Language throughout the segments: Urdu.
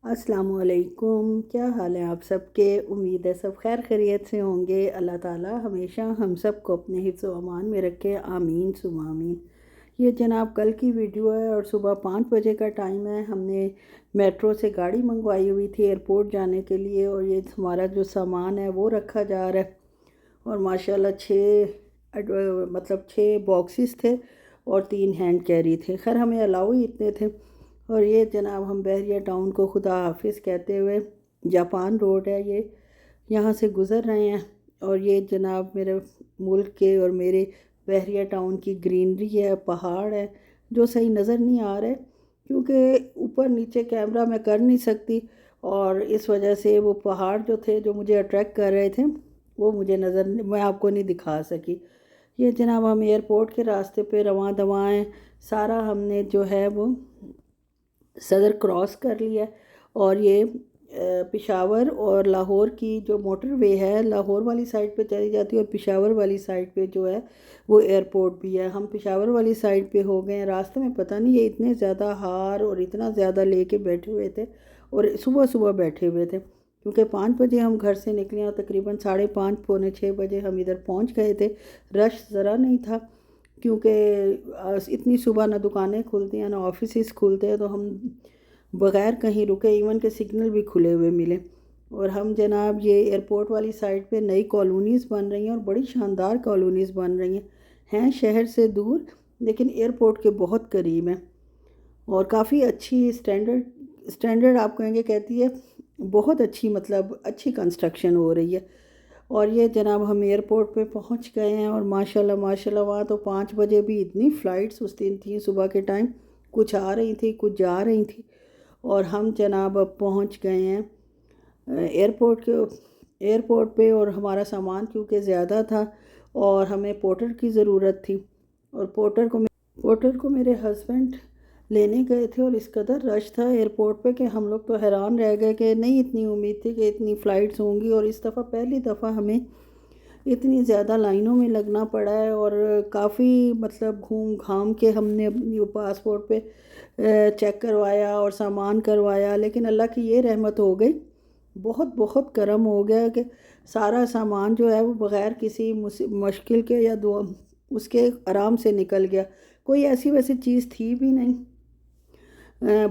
السلام علیکم، کیا حال ہے آپ سب کے؟ امید ہے سب خیر خیریت سے ہوں گے۔ اللہ تعالیٰ ہمیشہ ہم سب کو اپنے حفظ و امان میں رکھے، آمین ثم آمین۔ یہ جناب کل کی ویڈیو ہے اور صبح 5 بجے کا ٹائم ہے۔ ہم نے میٹرو سے گاڑی منگوائی ہوئی تھی ایئرپورٹ جانے کے لیے، اور یہ ہمارا جو سامان ہے وہ رکھا جا رہا ہے۔ اور ماشاءاللہ 6 باکسز تھے اور 3 ہینڈ کیری تھے۔ خیر ہمیں الاؤ ہی اتنے تھے۔ اور یہ جناب ہم بحریہ ٹاؤن کو خدا حافظ کہتے ہوئے، جاپان روڈ ہے یہ، یہاں سے گزر رہے ہیں۔ اور یہ جناب میرے ملک کے اور میرے بحریہ ٹاؤن کی گرینری ہے، پہاڑ ہے جو صحیح نظر نہیں آ رہے کیونکہ اوپر نیچے کیمرہ میں کر نہیں سکتی، اور اس وجہ سے وہ پہاڑ جو تھے جو مجھے اٹریکٹ کر رہے تھے وہ مجھے میں آپ کو نہیں دکھا سکی۔ یہ جناب ہم ایئرپورٹ کے راستے پہ رواں دواں ہیں۔ سارا ہم نے جو ہے وہ صدر کراس کر لیا، اور یہ پشاور اور لاہور کی جو موٹر وے ہے لاہور والی سائڈ پہ چلی جاتی ہے، اور پشاور والی سائڈ پہ جو ہے وہ ایئرپورٹ بھی ہے۔ ہم پشاور والی سائڈ پہ ہو گئے ہیں، راستے میں پتہ نہیں یہ اتنے زیادہ ہار اور اتنا زیادہ لے کے بیٹھے ہوئے تھے، اور صبح صبح بیٹھے ہوئے تھے کیونکہ 5 بجے ہم گھر سے نکلے اور تقریباً 5:30 پونے 6 بجے ہم ادھر پہنچ گئے تھے۔ رش ذرا نہیں تھا کیونکہ اتنی صبح نہ دکانیں کھلتی ہیں نہ آفیسز کھلتے ہیں، تو ہم بغیر کہیں رکے ایون کہ سگنل بھی کھلے ہوئے ملے۔ اور ہم جناب یہ ایئرپورٹ والی سائڈ پہ نئی کالونیز بن رہی ہیں، اور بڑی شاندار کالونیز بن رہی ہیں شہر سے دور لیکن ایئرپورٹ کے بہت قریب ہیں، اور کافی اچھی اسٹینڈرڈ آپ کہیں گے کہتی ہے، بہت اچھی، مطلب اچھی کنسٹرکشن ہو رہی ہے۔ اور یہ جناب ہم ایئرپورٹ پہ پہنچ گئے ہیں، اور ماشاءاللہ ماشاءاللہ وہاں تو 5 بجے بھی اتنی فلائٹس اس دن تھیں صبح کے ٹائم، کچھ آ رہی تھی کچھ جا رہی تھی۔ اور ہم جناب اب پہنچ گئے ہیں ایئرپورٹ پہ، اور ہمارا سامان کیونکہ زیادہ تھا اور ہمیں پورٹر کی ضرورت تھی، اور پورٹر کو میرے ہسبینڈ لینے گئے تھے، اور اس قدر رش تھا ایئرپورٹ پہ کہ ہم لوگ تو حیران رہ گئے کہ نہیں اتنی امید تھی کہ اتنی فلائٹس ہوں گی، اور اس دفعہ پہلی دفعہ ہمیں اتنی زیادہ لائنوں میں لگنا پڑا ہے، اور کافی مطلب گھوم گھام کے ہم نے اپنی پاسپورٹ پہ چیک کروایا اور سامان کروایا، لیکن اللہ کی یہ رحمت ہو گئی، بہت بہت کرم ہو گیا کہ سارا سامان جو ہے وہ بغیر کسی مشکل کے یا اس کے آرام سے نکل گیا۔ کوئی ایسی ویسی چیز تھی بھی نہیں،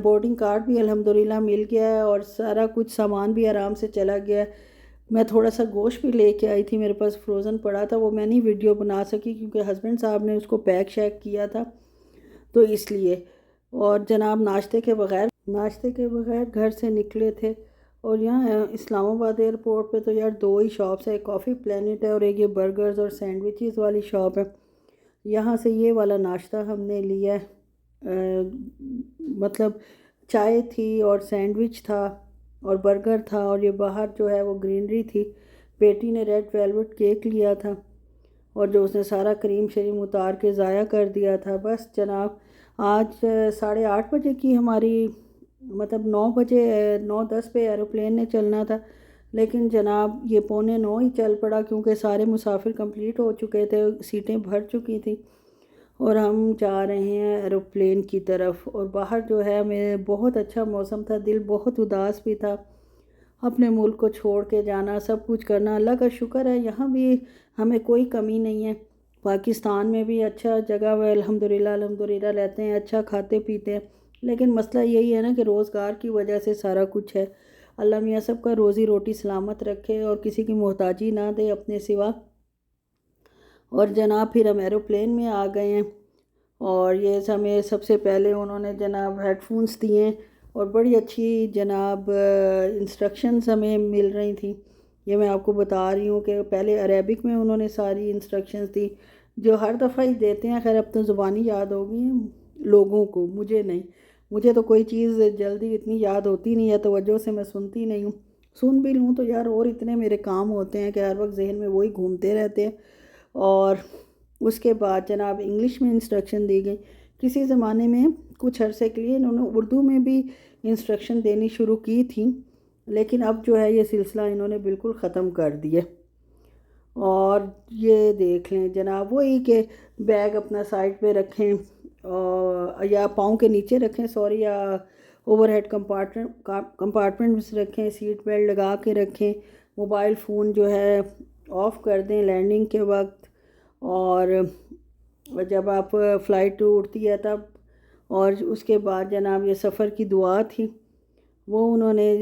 بورڈنگ کارڈ بھی الحمدللہ مل گیا ہے، اور سارا کچھ سامان بھی آرام سے چلا گیا ہے۔ میں تھوڑا سا گوشت بھی لے کے آئی تھی، میرے پاس فروزن پڑا تھا، وہ میں نہیں ویڈیو بنا سکی کیونکہ ہسبینڈ صاحب نے اس کو پیک شیک کیا تھا تو اس لیے۔ اور جناب ناشتے کے بغیر گھر سے نکلے تھے، اور یہاں اسلام آباد ایئرپورٹ پہ تو یار 2 ہی شاپس ہے، ایک کافی پلینٹ ہے اور ایک یہ برگرز اور سینڈوچز والی شاپ ہے۔ یہاں سے یہ والا ناشتہ ہم نے لیا ہے، مطلب چائے تھی اور سینڈوچ تھا اور برگر تھا، اور یہ باہر جو ہے وہ گرینری تھی۔ بیٹی نے ریڈ ویلوٹ کیک لیا تھا، اور جو اس نے سارا کریم شریم اتار کے ضائع کر دیا تھا۔ بس جناب آج 8:30 بجے کی ہماری، مطلب 9 بجے 9:10 پہ ایروپلین نے چلنا تھا، لیکن جناب یہ 8:45 ہی چل پڑا کیونکہ سارے مسافر کمپلیٹ ہو چکے تھے، سیٹیں بھر چکی تھیں، اور ہم جا رہے ہیں ایروپلین کی طرف۔ اور باہر جو ہے میں بہت اچھا موسم تھا، دل بہت اداس بھی تھا، اپنے ملک کو چھوڑ کے جانا، سب کچھ کرنا۔ اللہ کا شکر ہے یہاں بھی ہمیں کوئی کمی نہیں ہے، پاکستان میں بھی اچھا جگہ ہے، الحمدللہ رہتے ہیں، اچھا کھاتے پیتے ہیں، لیکن مسئلہ یہی ہے نا کہ روزگار کی وجہ سے سارا کچھ ہے۔ اللہ میاں سب کا روزی روٹی سلامت رکھے اور کسی کی محتاجی نہ دے اپنے سوا۔ اور جناب پھر ہم ایروپلین میں آ گئے ہیں، اور یہ ہمیں سب سے پہلے انہوں نے جناب ہیڈ فونز دیے، اور بڑی اچھی جناب انسٹرکشنز ہمیں مل رہی تھیں۔ یہ میں آپ کو بتا رہی ہوں کہ پہلے عربک میں انہوں نے ساری انسٹرکشنز دی جو ہر دفعہ ہی دیتے ہیں، خیر اب تو زبانی یاد ہو گئی ہیں لوگوں کو، مجھے نہیں، مجھے تو کوئی چیز جلدی اتنی یاد ہوتی نہیں ہے، توجہ سے میں سنتی نہیں ہوں، سن بھی لوں تو یار اور اتنے میرے کام ہوتے ہیں کہ ہر وقت ذہن میں وہی گھومتے رہتے ہیں۔ اور اس کے بعد جناب انگلش میں انسٹرکشن دی گئی۔ کسی زمانے میں کچھ عرصے کے لیے انہوں نے اردو میں بھی انسٹرکشن دینی شروع کی تھیں، لیکن اب جو ہے یہ سلسلہ انہوں نے بالکل ختم کر دیا۔ اور یہ دیکھ لیں جناب وہی کہ بیگ اپنا سائڈ پہ رکھیں، یا پاؤں کے نیچے رکھیں سوری، یا اوور ہیڈ کمپارٹمنٹس رکھیں، سیٹ بیلٹ لگا کے رکھیں، موبائل فون جو ہے آف کر دیں لینڈنگ کے وقت، اور جب آپ فلائٹ اڑتی ہے تب، اور اس کے بعد جناب یہ سفر کی دعا تھی وہ انہوں نے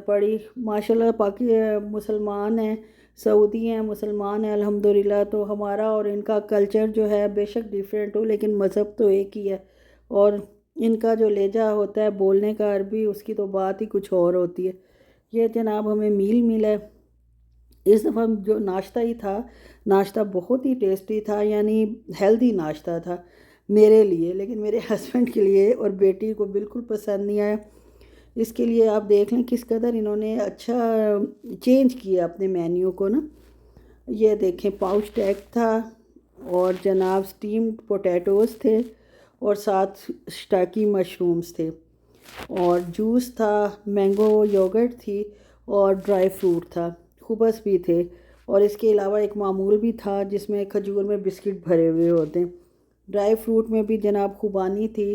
پڑھی۔ ماشاءاللہ باقی مسلمان ہیں، سعودی ہیں، مسلمان ہیں الحمدللہ، تو ہمارا اور ان کا کلچر جو ہے بے شک ڈیفرینٹ ہو لیکن مذہب تو ایک ہی ہے، اور ان کا جو لہجہ ہوتا ہے بولنے کا عربی، اس کی تو بات ہی کچھ اور ہوتی ہے۔ یہ جناب ہمیں میل ملا ہے۔ اس دفعہ جو ناشتہ ہی تھا، ناشتہ بہت ہی ٹیسٹی تھا، یعنی ہیلدی ناشتہ تھا میرے لیے، لیکن میرے ہسبینڈ کے لیے اور بیٹی کو بالکل پسند نہیں آیا۔ اس کے لیے آپ دیکھ لیں کس قدر انہوں نے اچھا چینج کیا اپنے مینیو کو نا۔ یہ دیکھیں پاؤچ ٹیگ تھا، اور جناب سٹیمڈ پوٹیٹوز تھے، اور ساتھ اسٹاکی مشرومز تھے، اور جوس تھا، مینگو یوگرٹ تھی، اور ڈرائی فروٹ تھا، خبز بھی تھے، اور اس کے علاوہ ایک معمول بھی تھا جس میں کھجور میں بسکٹ بھرے ہوئے ہوتے ہیں۔ ڈرائی فروٹ میں بھی جناب خوبانی تھی،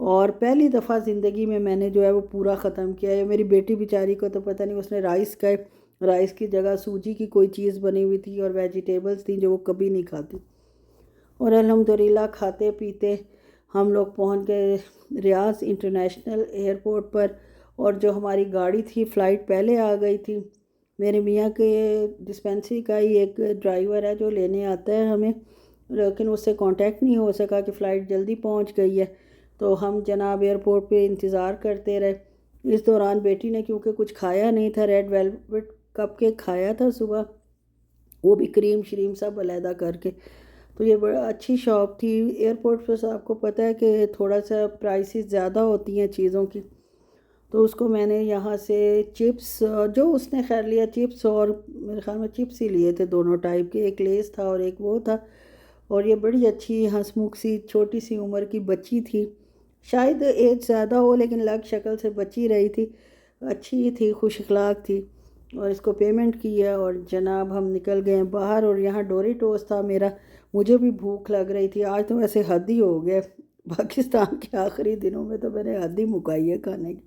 اور پہلی دفعہ زندگی میں میں نے جو ہے وہ پورا ختم کیا ہے۔ میری بیٹی بیچاری کو تو پتہ نہیں، اس نے رائس کی جگہ سوجی کی کوئی چیز بنی ہوئی تھی اور ویجیٹیبلز تھیں جو وہ کبھی نہیں کھاتی، اور الحمدللہ کھاتے پیتے ہم لوگ پہنچ گئے ریاض انٹرنیشنل ایئرپورٹ پر۔ اور جو ہماری گاڑی تھی فلائٹ پہلے آ گئی تھی۔ میرے میاں کے ڈسپینسری کا ہی ایک ڈرائیور ہے جو لینے آتا ہے ہمیں، لیکن اس سے کانٹیکٹ نہیں ہو سکا کہ فلائٹ جلدی پہنچ گئی ہے، تو ہم جناب ایئرپورٹ پہ انتظار کرتے رہے۔ اس دوران بیٹی نے کیونکہ کچھ کھایا نہیں تھا، ریڈ ویلویٹ کپ کیک کھایا تھا صبح، وہ بھی کریم شریم سب علیحدہ کر کے، تو یہ بڑا اچھی شاپ تھی۔ ایئرپورٹ پہ آپ کو پتہ ہے کہ تھوڑا سا پرائسز زیادہ ہوتی ہیں چیزوں کی، تو اس کو میں نے یہاں سے چپس، جو اس نے خیر لیا چپس، اور میرے خیال میں چپس ہی لیے تھے دونوں ٹائپ کے، ایک لیس تھا اور ایک وہ تھا۔ اور یہ بڑی اچھی ہنس مکھ سی چھوٹی سی عمر کی بچی تھی، شاید ایج زیادہ ہو لیکن لگ شکل سے بچی رہی تھی، اچھی تھی، خوش اخلاق تھی، اور اس کو پیمنٹ کیا اور جناب ہم نکل گئے باہر۔ اور یہاں ڈوریٹوس تھا میرا، مجھے بھی بھوک لگ رہی تھی، آج تو ویسے حد ہی ہو گیا، پاکستان کے آخری دنوں میں تو میں نے حد ہی مکائی ہے کھانے کی۔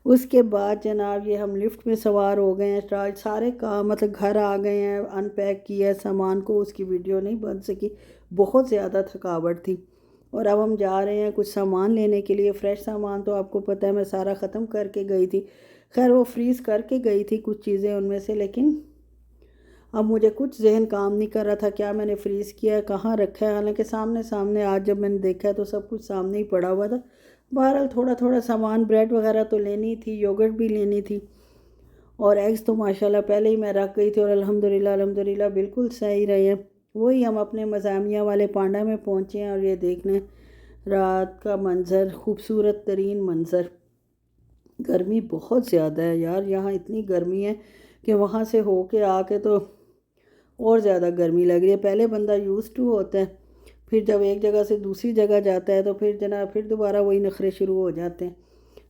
اس کے بعد جناب یہ ہم لفٹ میں سوار ہو گئے ہیں، سارے کام مطلب گھر آ گئے ہیں، ان پیک کیا ہے سامان کو، اس کی ویڈیو نہیں بن سکی، بہت زیادہ تھکاوٹ تھی۔ اور اب ہم جا رہے ہیں کچھ سامان لینے کے لیے، فریش سامان تو آپ کو پتہ ہے میں سارا ختم کر کے گئی تھی، خیر وہ فریز کر کے گئی تھی کچھ چیزیں ان میں سے، لیکن اب مجھے کچھ ذہن کام نہیں کر رہا تھا کیا میں نے فریز کیا ہے، کہاں رکھا ہے، حالانکہ سامنے آج جب میں نے دیکھا ہے تو سب کچھ سامنے ہی پڑا ہوا تھا۔ بہرحال تھوڑا سامان، بریڈ وغیرہ تو لینی تھی، یوگرٹ بھی لینی تھی، اور ایگز تو ماشاءاللہ پہلے ہی میں رکھ گئی تھی، اور الحمدللہ بالکل صحیح رہے ہیں۔ وہی ہم اپنے مزاحمیہ والے پانڈا میں پہنچے ہیں، اور یہ دیکھنے رات کا منظر، خوبصورت ترین منظر۔ گرمی بہت زیادہ ہے یار، یہاں اتنی گرمی ہے کہ وہاں سے ہو کے آ کے تو اور زیادہ گرمی لگ رہی ہے۔ پہلے بندہ یوز ٹو ہوتا ہے، پھر جب ایک جگہ سے دوسری جگہ جاتا ہے تو پھر جناب پھر دوبارہ وہی نخرے شروع ہو جاتے ہیں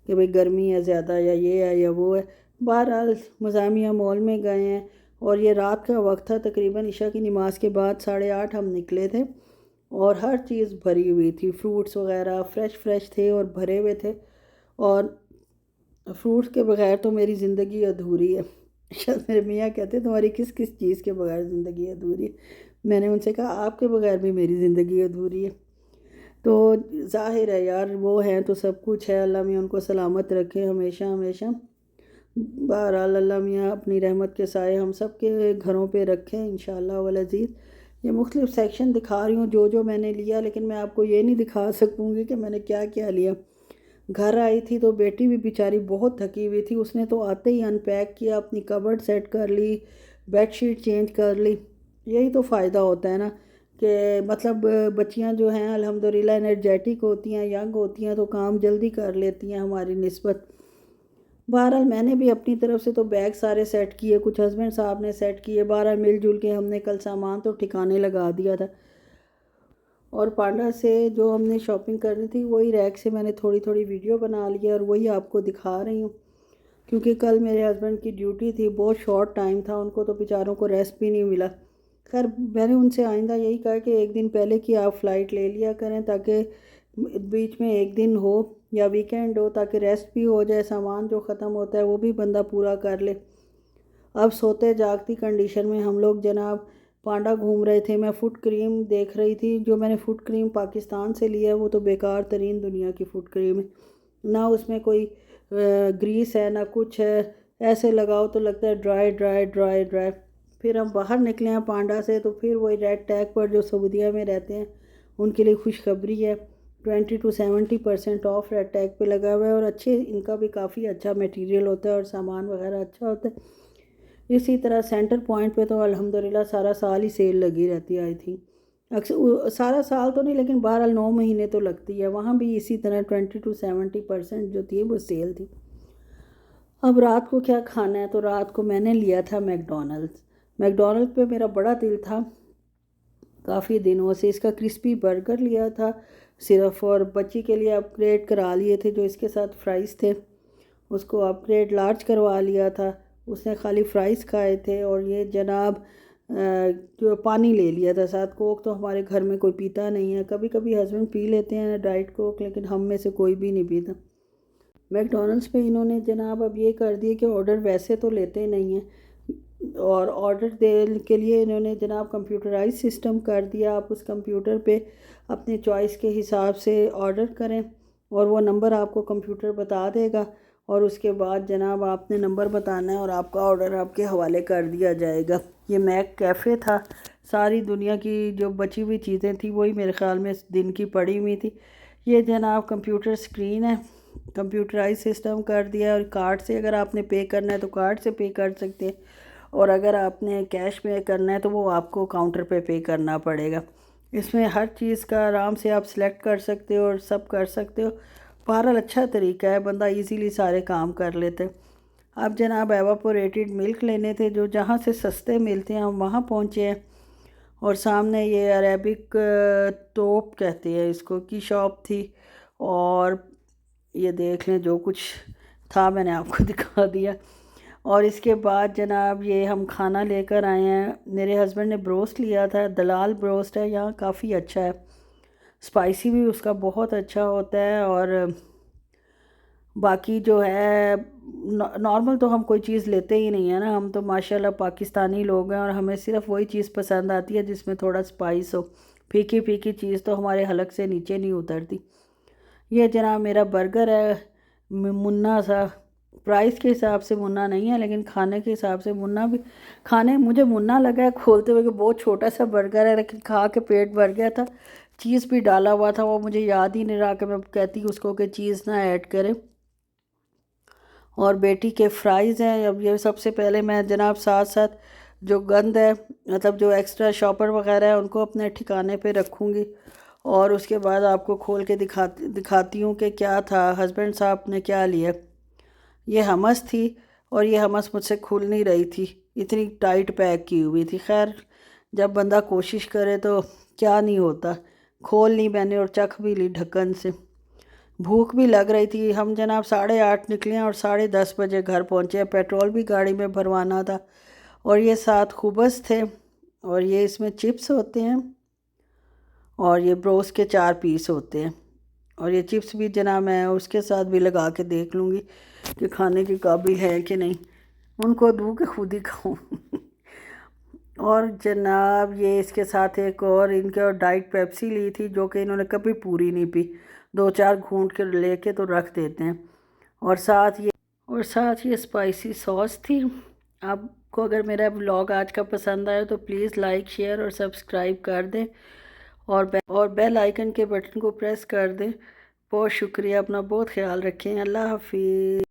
کہ بھئی گرمی ہے زیادہ، یا یہ ہے یا وہ ہے۔ بہرحال مزاحمیہ مال میں گئے ہیں، اور یہ رات کا وقت تھا، تقریباً عشاء کی نماز کے بعد 8:30 ہم نکلے تھے، اور ہر چیز بھری ہوئی تھی، فروٹس وغیرہ فریش تھے اور بھرے ہوئے تھے، اور فروٹس کے بغیر تو میری زندگی ادھوری ہے۔ شاید میرے میاں کہتے ہیں تمہاری کس چیز کے بغیر زندگی ادھوری ہے؟ میں نے ان سے کہا آپ کے بغیر بھی میری زندگی ادھوری ہے۔ تو ظاہر ہے یار وہ ہیں تو سب کچھ ہے، اللہ میاں ان کو سلامت رکھے ہمیشہ۔ بہرحال اللہ میاں اپنی رحمت کے سائے ہم سب کے گھروں پہ رکھیں انشاءاللہ والعزیز۔ یہ مختلف سیکشن دکھا رہی ہوں جو میں نے لیا، لیکن میں آپ کو یہ نہیں دکھا سکوں گی کہ میں نے کیا لیا۔ گھر آئی تھی تو بیٹی بھی بیچاری بہت تھکی ہوئی تھی، اس نے تو آتے ہی ان پیک کیا، اپنی کبرڈ سیٹ کر لی، بیڈ شیٹ چینج کر لی۔ یہی تو فائدہ ہوتا ہے نا کہ مطلب بچیاں جو ہیں الحمدللہ انرجیٹک ہوتی ہیں، ینگ ہوتی ہیں، تو کام جلدی کر لیتی ہیں ہماری نسبت۔ بہرحال میں نے بھی اپنی طرف سے تو بیگ سارے سیٹ کیے، کچھ ہسبینڈ صاحب نے سیٹ کیے، بہرحال مل جل کے ہم نے کل سامان تو ٹھکانے لگا دیا تھا۔ اور پانڈا سے جو ہم نے شاپنگ کرنی تھی وہی ریک سے میں نے تھوڑی ویڈیو بنا لی ہے، اور وہی آپ کو دکھا رہی ہوں، کیونکہ کل میرے ہسبینڈ کی ڈیوٹی تھی، بہت شارٹ ٹائم تھا، ان کو تو بیچاروں کو ریسٹ بھی نہیں ملا۔ خیر میں نے ان سے آئندہ یہی کہا کہ ایک دن پہلے کی آپ فلائٹ لے لیا کریں تاکہ بیچ میں ایک دن ہو یا ویکینڈ ہو تاکہ ریسٹ بھی ہو جائے، سامان جو ختم ہوتا ہے وہ بھی بندہ پورا کر لے۔ اب سوتے جاگتی کنڈیشن میں ہم لوگ جناب پانڈا گھوم رہے تھے۔ میں فٹ کریم دیکھ رہی تھی، جو میں نے فٹ کریم پاکستان سے لیا ہے وہ تو بیکار ترین دنیا کی فٹ کریم ہے، نہ اس میں کوئی گریس ہے نہ کچھ ہے، ایسے لگاؤ تو لگتا ہے ڈرائی ڈرائی ڈرائی ڈرائی۔ پھر ہم باہر نکلے ہیں پانڈا سے تو پھر وہی ریڈ ٹیگ پر جو سعودیہ میں رہتے ہیں ان کے لیے خوشخبری ہے، 20 to 70% آف ریڈ ٹیگ پہ لگا ہوا ہے، اور اچھے ان کا بھی کافی اچھا میٹیریل ہوتا ہے اور سامان وغیرہ اچھا ہوتا ہے۔ اسی طرح سینٹر پوائنٹ پہ تو الحمدللہ سارا سال ہی سیل لگی رہتی ہے، آئی تھنک اکثر سارا سال تو نہیں لیکن بہرحال 9 مہینے تو لگتی ہے، وہاں بھی اسی طرح 20 to 70% جو تھی وہ سیل تھی۔ اب رات کو کیا کھانا ہے، تو رات کو میں نے لیا تھا میکڈونلڈ پہ میرا بڑا دل تھا کافی دنوں سے، اس کا کرسپی برگر لیا تھا صرف، اور بچی کے لیے اپ گریڈ کرا لیے تھے، جو اس کے ساتھ فرائز تھے اس کو اپ گریڈ لارج کروا لیا تھا، اس نے خالی فرائز کھائے تھے، اور یہ جناب جو پانی لے لیا تھا ساتھ۔ کوک تو ہمارے گھر میں کوئی پیتا نہیں ہے، کبھی کبھی ہسبینڈ پی لیتے ہیں ڈائٹ کوک، لیکن ہم میں سے کوئی بھی نہیں پیتا۔ میکڈونلڈس پہ انہوں نے جناب اب یہ کر دیا کہ آرڈر ویسے تو لیتے نہیں ہیں، اور آرڈر دینے کے لیے انہوں نے جناب کمپیوٹرائز سسٹم کر دیا، آپ اس کمپیوٹر پہ اپنے چوائس کے حساب سے آرڈر کریں اور وہ نمبر آپ کو کمپیوٹر بتا دے گا، اور اس کے بعد جناب آپ نے نمبر بتانا ہے اور آپ کا آرڈر آپ کے حوالے کر دیا جائے گا۔ یہ میک کیفے تھا، ساری دنیا کی جو بچی ہوئی چیزیں تھیں وہی میرے خیال میں دن کی پڑی ہوئی تھی۔ یہ جناب کمپیوٹر سکرین ہے، کمپیوٹرائز سسٹم کر دیا، اور کارڈ سے اگر آپ نے پے کرنا ہے تو کارڈ سے پے کر سکتے ہیں، اور اگر آپ نے کیش پے کرنا ہے تو وہ آپ کو کاؤنٹر پہ پے کرنا پڑے گا۔ اس میں ہر چیز کا آرام سے آپ سلیکٹ کر سکتے ہو اور سب کر سکتے ہو، بہرحال اچھا طریقہ ہے، بندہ ایزیلی سارے کام کر لیتے۔ اب جناب ایواپوریٹڈ ملک لینے تھے، جو جہاں سے سستے ملتے ہیں ہم وہاں پہنچے ہیں، اور سامنے یہ عربک توپ کہتے ہیں اس کو کی شاپ تھی، اور یہ دیکھ لیں جو کچھ تھا میں نے آپ کو دکھا دیا۔ اور اس کے بعد جناب یہ ہم کھانا لے کر آئے ہیں، میرے ہسبینڈ نے بروسٹ لیا تھا، دلال بروسٹ ہے، یہاں کافی اچھا ہے، اسپائسی بھی اس کا بہت اچھا ہوتا ہے، اور باقی جو ہے نارمل تو ہم کوئی چیز لیتے ہی نہیں ہے نا، ہم تو ماشاءاللہ پاکستانی لوگ ہیں اور ہمیں صرف وہی چیز پسند آتی ہے جس میں تھوڑا اسپائس ہو، پھیکی پھیکی چیز تو ہمارے حلق سے نیچے نہیں اترتی۔ یہ جناب میرا برگر ہے، منا سا، پرائس کے حساب سے منا نہیں ہے لیکن کھانے کے حساب سے منا بھی، کھانے مجھے منا لگا ہے کھولتے ہوئے کہ بہت چھوٹا سا برگر ہے، لیکن کھا کے پیٹ بھر گیا تھا، چیز بھی ڈالا ہوا تھا، وہ مجھے یاد ہی نہیں رہا کہ میں کہتی اس کو کہ چیز نہ ایڈ کرے۔ اور بیٹی کے فرائز ہیں، اب یہ سب سے پہلے میں جناب ساتھ ساتھ جو گند ہے مطلب جو ایکسٹرا شاپر وغیرہ ہے ان کو اپنے ٹھکانے پہ رکھوں گی، اور اس کے بعد آپ کو کھول کے دکھاتی ہوں کہ کیا تھا، ہسبینڈ صاحب نے کیا لیا۔ یہ ہمس تھی، اور یہ ہمس مجھ سے کھل نہیں رہی تھی، اتنی ٹائٹ پیک کی ہوئی تھی۔ خیر جب بندہ کوشش کرے تو کیا نہیں ہوتا، کھول لی میں نے اور چکھ بھی لی ڈھکن سے۔ بھوک بھی لگ رہی تھی، ہم جناب 8:30 نکلے اور 10:30 بجے گھر پہنچے، پیٹرول بھی گاڑی میں بھروانا تھا، اور یہ ساتھ خبز تھے، اور یہ اس میں چپس ہوتے ہیں، اور یہ بروس کے 4 پیس ہوتے ہیں، اور یہ چپس بھی جناب میں اس کے ساتھ بھی لگا کے دیکھ لوں گی کہ کھانے کے قابل ہے کہ نہیں، ان کو دوں کہ خود ہی کھاؤں۔ اور جناب یہ اس کے ساتھ ایک اور ان کے اور ڈائٹ پیپسی لی تھی، جو کہ انہوں نے کبھی پوری نہیں پی، 2-4 گھونٹ کے لے کے تو رکھ دیتے ہیں، اور ساتھ یہ اسپائسی سوس تھی۔ آپ کو اگر میرا ولاگ آج کا پسند آئے تو پلیز لائک شیئر اور سبسکرائب کر دیں، اور بیل آئیکن کے بٹن کو پریس کر دیں۔ بہت شکریہ، اپنا بہت خیال رکھیں، اللہ حافظ۔